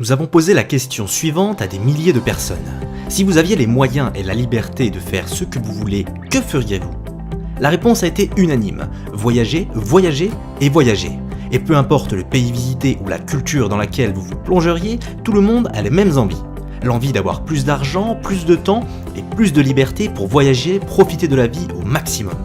Nous avons posé la question suivante à des milliers de personnes. Si vous aviez les moyens et la liberté de faire ce que vous voulez, que feriez-vous ? La réponse a été unanime. Voyager, voyager et voyager. Et peu importe le pays visité ou la culture dans laquelle vous vous plongeriez, tout le monde a les mêmes envies. L'envie d'avoir plus d'argent, plus de temps et plus de liberté pour voyager, profiter de la vie au maximum.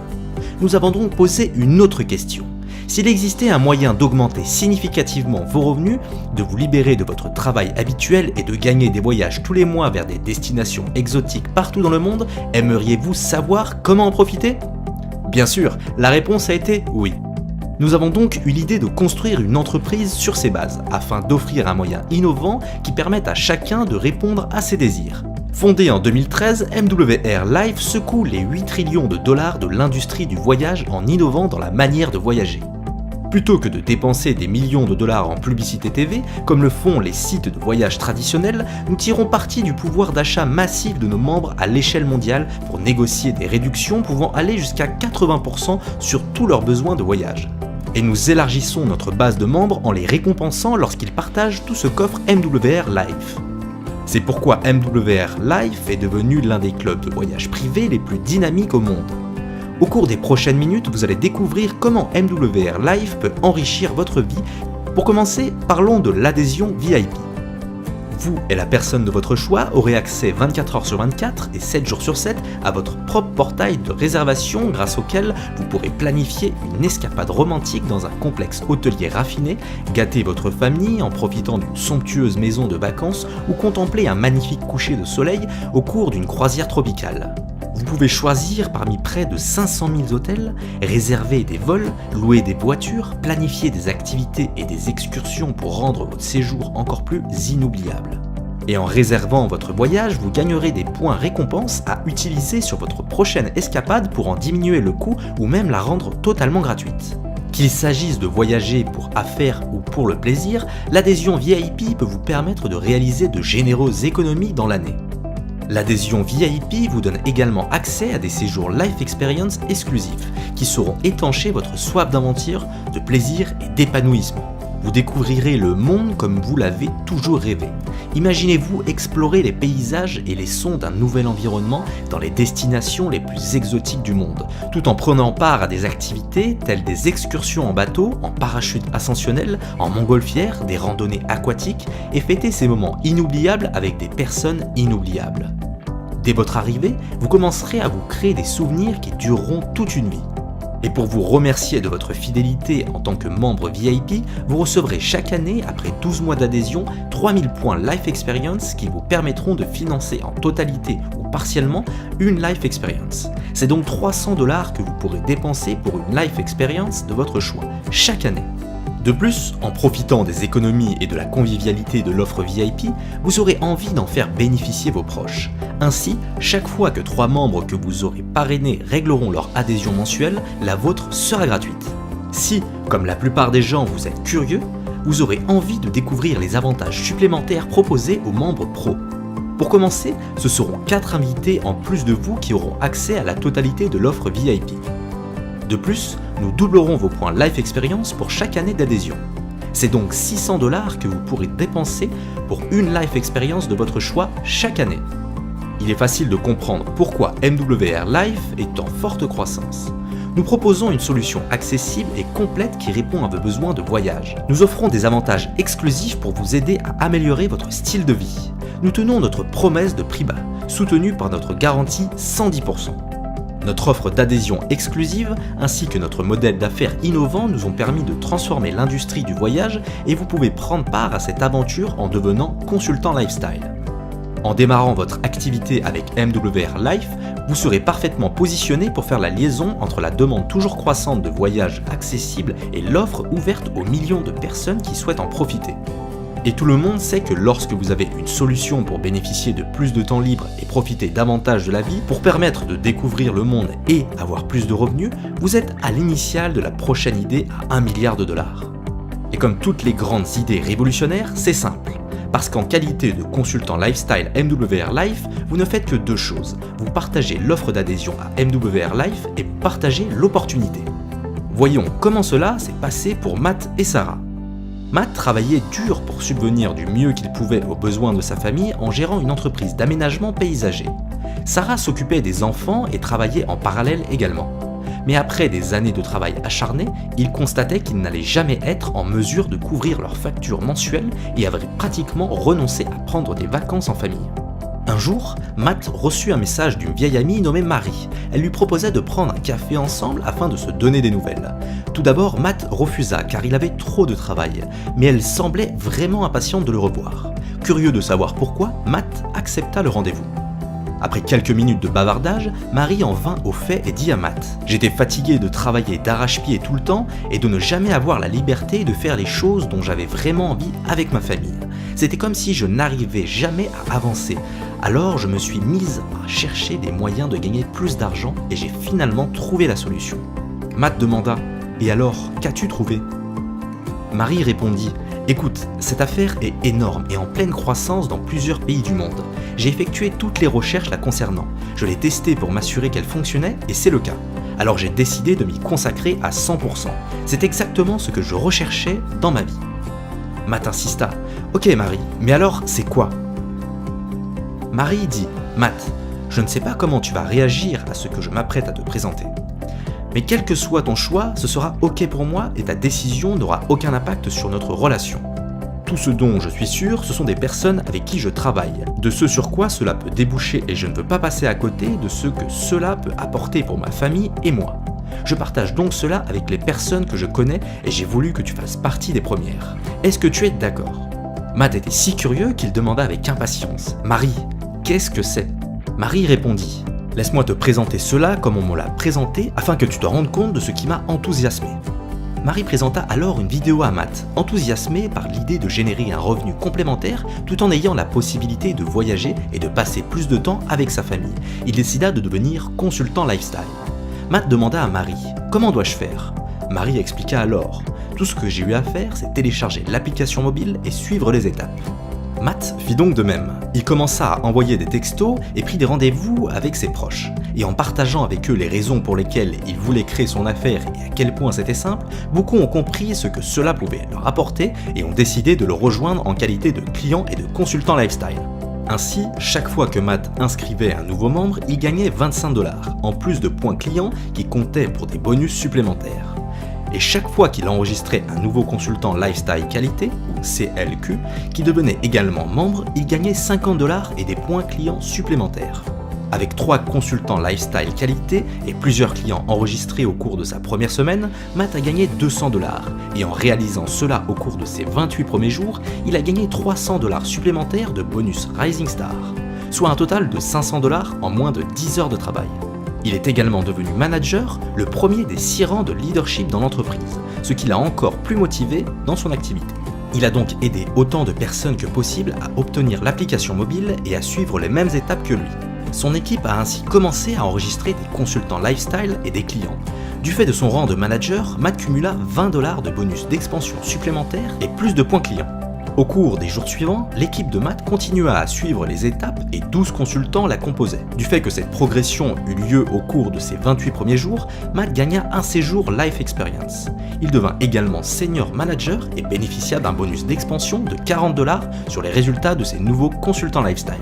Nous avons donc posé une autre question. S'il existait un moyen d'augmenter significativement vos revenus, de vous libérer de votre travail habituel et de gagner des voyages tous les mois vers des destinations exotiques partout dans le monde, aimeriez-vous savoir comment en profiter ? Bien sûr, la réponse a été oui. Nous avons donc eu l'idée de construire une entreprise sur ces bases, afin d'offrir un moyen innovant qui permette à chacun de répondre à ses désirs. Fondée en 2013, MWR Life secoue les 8 trillions de dollars de l'industrie du voyage en innovant dans la manière de voyager. Plutôt que de dépenser des millions de dollars en publicité TV, comme le font les sites de voyage traditionnels, nous tirons parti du pouvoir d'achat massif de nos membres à l'échelle mondiale pour négocier des réductions pouvant aller jusqu'à 80% sur tous leurs besoins de voyage. Et nous élargissons notre base de membres en les récompensant lorsqu'ils partagent tout ce qu'offre MWR Life. C'est pourquoi MWR Life est devenu l'un des clubs de voyage privés les plus dynamiques au monde. Au cours des prochaines minutes, vous allez découvrir comment MWR Life peut enrichir votre vie. Pour commencer, parlons de l'adhésion VIP. Vous et la personne de votre choix aurez accès 24 heures sur 24 et 7 jours sur 7 à votre propre portail de réservation grâce auquel vous pourrez planifier une escapade romantique dans un complexe hôtelier raffiné, gâter votre famille en profitant d'une somptueuse maison de vacances ou contempler un magnifique coucher de soleil au cours d'une croisière tropicale. Vous pouvez choisir parmi près de 500 000 hôtels, réserver des vols, louer des voitures, planifier des activités et des excursions pour rendre votre séjour encore plus inoubliable. Et en réservant votre voyage, vous gagnerez des points récompenses à utiliser sur votre prochaine escapade pour en diminuer le coût ou même la rendre totalement gratuite. Qu'il s'agisse de voyager pour affaires ou pour le plaisir, l'adhésion VIP peut vous permettre de réaliser de généreuses économies dans l'année. L'adhésion VIP vous donne également accès à des séjours Life Experience exclusifs qui sauront étancher votre soif d'aventure, de plaisir et d'épanouissement. Vous découvrirez le monde comme vous l'avez toujours rêvé. Imaginez-vous explorer les paysages et les sons d'un nouvel environnement dans les destinations les plus exotiques du monde, tout en prenant part à des activités telles des excursions en bateau, en parachute ascensionnel, en montgolfière, des randonnées aquatiques et fêter ces moments inoubliables avec des personnes inoubliables. Dès votre arrivée, vous commencerez à vous créer des souvenirs qui dureront toute une vie. Et pour vous remercier de votre fidélité en tant que membre VIP, vous recevrez chaque année, après 12 mois d'adhésion, 3000 points Life Experience qui vous permettront de financer en totalité ou partiellement une Life Experience. C'est donc 300 $ que vous pourrez dépenser pour une Life Experience de votre choix, chaque année. De plus, en profitant des économies et de la convivialité de l'offre VIP, vous aurez envie d'en faire bénéficier vos proches. Ainsi, chaque fois que 3 membres que vous aurez parrainés régleront leur adhésion mensuelle, la vôtre sera gratuite. Si, comme la plupart des gens, vous êtes curieux, vous aurez envie de découvrir les avantages supplémentaires proposés aux membres pro. Pour commencer, ce seront 4 invités en plus de vous qui auront accès à la totalité de l'offre VIP. De plus, nous doublerons vos points Life Experience pour chaque année d'adhésion. C'est donc 600 $ que vous pourrez dépenser pour une Life Experience de votre choix chaque année. Il est facile de comprendre pourquoi MWR Life est en forte croissance. Nous proposons une solution accessible et complète qui répond à vos besoins de voyage. Nous offrons des avantages exclusifs pour vous aider à améliorer votre style de vie. Nous tenons notre promesse de prix bas, soutenue par notre garantie 110%. Notre offre d'adhésion exclusive ainsi que notre modèle d'affaires innovant nous ont permis de transformer l'industrie du voyage et vous pouvez prendre part à cette aventure en devenant consultant lifestyle. En démarrant votre activité avec MWR Life, vous serez parfaitement positionné pour faire la liaison entre la demande toujours croissante de voyages accessibles et l'offre ouverte aux millions de personnes qui souhaitent en profiter. Et tout le monde sait que lorsque vous avez une solution pour bénéficier de plus de temps libre et profiter davantage de la vie, pour permettre de découvrir le monde et avoir plus de revenus, vous êtes à l'initiale de la prochaine idée à $1 milliard. Et comme toutes les grandes idées révolutionnaires, c'est simple. Parce qu'en qualité de consultant lifestyle MWR Life, vous ne faites que 2 choses. Vous partagez l'offre d'adhésion à MWR Life et vous partagez l'opportunité. Voyons comment cela s'est passé pour Matt et Sarah. Matt travaillait dur pour subvenir du mieux qu'il pouvait aux besoins de sa famille en gérant une entreprise d'aménagement paysager. Sarah s'occupait des enfants et travaillait en parallèle également. Mais après des années de travail acharné, il constatait qu'ils n'allaient jamais être en mesure de couvrir leurs factures mensuelles et avaient pratiquement renoncé à prendre des vacances en famille. Un jour, Matt reçut un message d'une vieille amie nommée Marie. Elle lui proposait de prendre un café ensemble afin de se donner des nouvelles. Tout d'abord, Matt refusa car il avait trop de travail, mais elle semblait vraiment impatiente de le revoir. Curieux de savoir pourquoi, Matt accepta le rendez-vous. Après quelques minutes de bavardage, Marie en vint au fait et dit à Matt « J'étais fatigué de travailler d'arrache-pied tout le temps et de ne jamais avoir la liberté de faire les choses dont j'avais vraiment envie avec ma famille. C'était comme si je n'arrivais jamais à avancer. Alors je me suis mise à chercher des moyens de gagner plus d'argent et j'ai finalement trouvé la solution. » Matt demanda « Et alors, qu'as-tu trouvé ?» Marie répondit « Écoute, cette affaire est énorme et en pleine croissance dans plusieurs pays du monde. J'ai effectué toutes les recherches la concernant. Je l'ai testée pour m'assurer qu'elle fonctionnait et c'est le cas. Alors j'ai décidé de m'y consacrer à 100%. C'est exactement ce que je recherchais dans ma vie. » Matt insista. « Ok Marie, mais alors c'est quoi ?» Marie dit « Matt, je ne sais pas comment tu vas réagir à ce que je m'apprête à te présenter. Mais quel que soit ton choix, ce sera ok pour moi et ta décision n'aura aucun impact sur notre relation. Tout ce dont je suis sûr, ce sont des personnes avec qui je travaille, de ce sur quoi cela peut déboucher et je ne veux pas passer à côté de ce que cela peut apporter pour ma famille et moi. Je partage donc cela avec les personnes que je connais et j'ai voulu que tu fasses partie des premières. Est-ce que tu es d'accord ?» Matt était si curieux qu'il demanda avec impatience « Marie, qu'est-ce que c'est ?» Marie répondit « Laisse-moi te présenter cela comme on me l'a présenté afin que tu te rendes compte de ce qui m'a enthousiasmé. » Marie présenta alors une vidéo à Matt, enthousiasmé par l'idée de générer un revenu complémentaire tout en ayant la possibilité de voyager et de passer plus de temps avec sa famille. Il décida de devenir consultant lifestyle. Matt demanda à Marie « Comment dois-je faire ?» Marie expliqua alors « Tout ce que j'ai eu à faire, c'est télécharger l'application mobile et suivre les étapes. » Matt fit donc de même. Il commença à envoyer des textos et prit des rendez-vous avec ses proches. Et en partageant avec eux les raisons pour lesquelles il voulait créer son affaire et à quel point c'était simple, beaucoup ont compris ce que cela pouvait leur apporter et ont décidé de le rejoindre en qualité de client et de consultant lifestyle. Ainsi, chaque fois que Matt inscrivait un nouveau membre, il gagnait 25$, en plus de points clients qui comptaient pour des bonus supplémentaires. Et chaque fois qu'il enregistrait un nouveau consultant Lifestyle Qualité, ou CLQ, qui devenait également membre, il gagnait 50$ et des points clients supplémentaires. Avec 3 consultants Lifestyle Qualité et plusieurs clients enregistrés au cours de sa première semaine, Matt a gagné 200$, et en réalisant cela au cours de ses 28 premiers jours, il a gagné 300$ supplémentaires de bonus Rising Star, soit un total de 500$ en moins de 10 heures de travail. Il est également devenu manager, le premier des 6 rangs de leadership dans l'entreprise, ce qui l'a encore plus motivé dans son activité. Il a donc aidé autant de personnes que possible à obtenir l'application mobile et à suivre les mêmes étapes que lui. Son équipe a ainsi commencé à enregistrer des consultants lifestyle et des clients. Du fait de son rang de manager, Matt cumula 20$ de bonus d'expansion supplémentaires et plus de points clients. Au cours des jours suivants, l'équipe de Matt continua à suivre les étapes et 12 consultants la composaient. Du fait que cette progression eut lieu au cours de ses 28 premiers jours, Matt gagna un séjour Life Experience. Il devint également senior manager et bénéficia d'un bonus d'expansion de 40$ sur les résultats de ses nouveaux consultants lifestyle.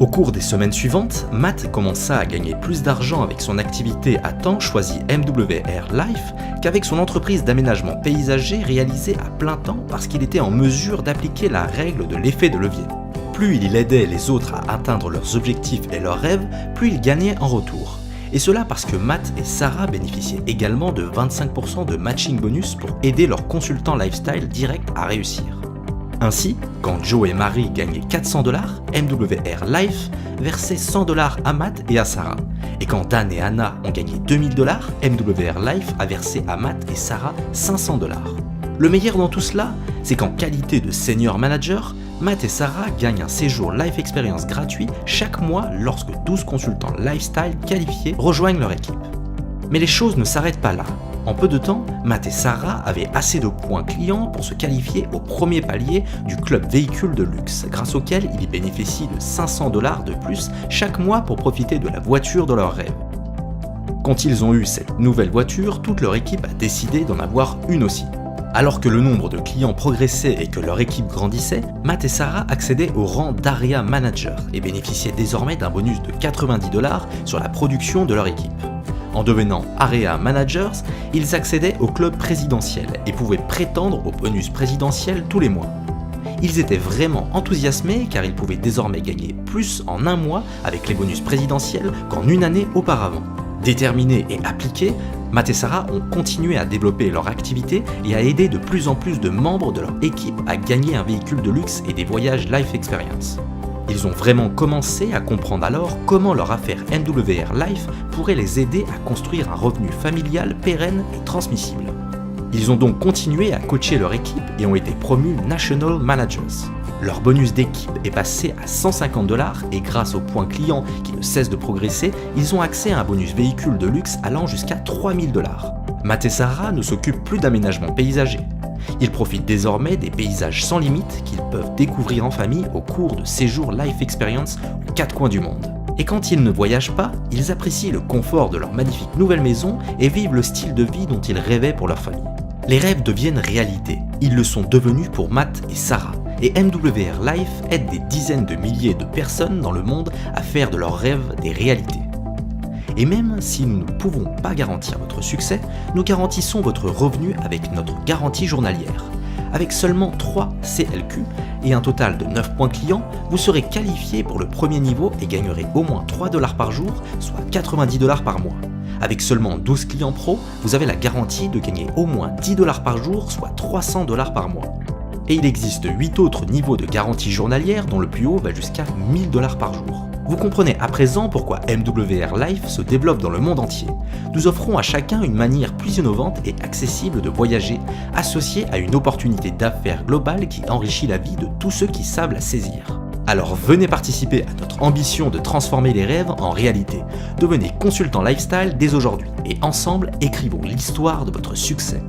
Au cours des semaines suivantes, Matt commença à gagner plus d'argent avec son activité à temps choisie MWR Life qu'avec son entreprise d'aménagement paysager réalisée à plein temps parce qu'il était en mesure d'appliquer la règle de l'effet de levier. Plus il aidait les autres à atteindre leurs objectifs et leurs rêves, plus il gagnait en retour. Et cela parce que Matt et Sarah bénéficiaient également de 25% de matching bonus pour aider leurs consultants lifestyle direct à réussir. Ainsi, quand Joe et Marie gagnaient 400$, MWR Life versait 100$ à Matt et à Sarah. Et quand Dan et Anna ont gagné 2000$, MWR Life a versé à Matt et Sarah 500$. Le meilleur dans tout cela, c'est qu'en qualité de senior manager, Matt et Sarah gagnent un séjour Life Experience gratuit chaque mois lorsque 12 consultants lifestyle qualifiés rejoignent leur équipe. Mais les choses ne s'arrêtent pas là. En peu de temps, Matt et Sarah avaient assez de points clients pour se qualifier au premier palier du club véhicule de luxe, grâce auquel ils bénéficient de 500$ de plus chaque mois pour profiter de la voiture de leur rêve. Quand ils ont eu cette nouvelle voiture, toute leur équipe a décidé d'en avoir une aussi. Alors que le nombre de clients progressait et que leur équipe grandissait, Matt et Sarah accédaient au rang d'Area Manager et bénéficiaient désormais d'un bonus de 90$ sur la production de leur équipe. En devenant Area Managers, ils accédaient au club présidentiel et pouvaient prétendre au bonus présidentiel tous les mois. Ils étaient vraiment enthousiasmés car ils pouvaient désormais gagner plus en un mois avec les bonus présidentiels qu'en une année auparavant. Déterminés et appliqués, Matt et Sarah ont continué à développer leur activité et à aider de plus en plus de membres de leur équipe à gagner un véhicule de luxe et des voyages Life Experience. Ils ont vraiment commencé à comprendre alors comment leur affaire MWR Life pourrait les aider à construire un revenu familial pérenne et transmissible. Ils ont donc continué à coacher leur équipe et ont été promus National Managers. Leur bonus d'équipe est passé à 150$ et grâce aux points clients qui ne cessent de progresser, ils ont accès à un bonus véhicule de luxe allant jusqu'à 3000$. Matt et Sarah ne s'occupent plus d'aménagement paysager. Ils profitent désormais des paysages sans limite qu'ils peuvent découvrir en famille au cours de séjours Life Experience aux quatre coins du monde. Et quand ils ne voyagent pas, ils apprécient le confort de leur magnifique nouvelle maison et vivent le style de vie dont ils rêvaient pour leur famille. Les rêves deviennent réalité. Ils le sont devenus pour Matt et Sarah. Et MWR Life aide des dizaines de milliers de personnes dans le monde à faire de leurs rêves des réalités. Et même si nous ne pouvons pas garantir votre succès, nous garantissons votre revenu avec notre garantie journalière. Avec seulement 3 CLQ et un total de 9 points clients, vous serez qualifié pour le premier niveau et gagnerez au moins 3$ par jour, soit 90$ par mois. Avec seulement 12 clients pro, vous avez la garantie de gagner au moins 10$ par jour, soit 300$ par mois. Et il existe 8 autres niveaux de garantie journalière dont le plus haut va jusqu'à 1000$ par jour. Vous comprenez à présent pourquoi MWR Life se développe dans le monde entier. Nous offrons à chacun une manière plus innovante et accessible de voyager, associée à une opportunité d'affaires globale qui enrichit la vie de tous ceux qui savent la saisir. Alors venez participer à notre ambition de transformer les rêves en réalité. Devenez consultant lifestyle dès aujourd'hui et ensemble écrivons l'histoire de votre succès.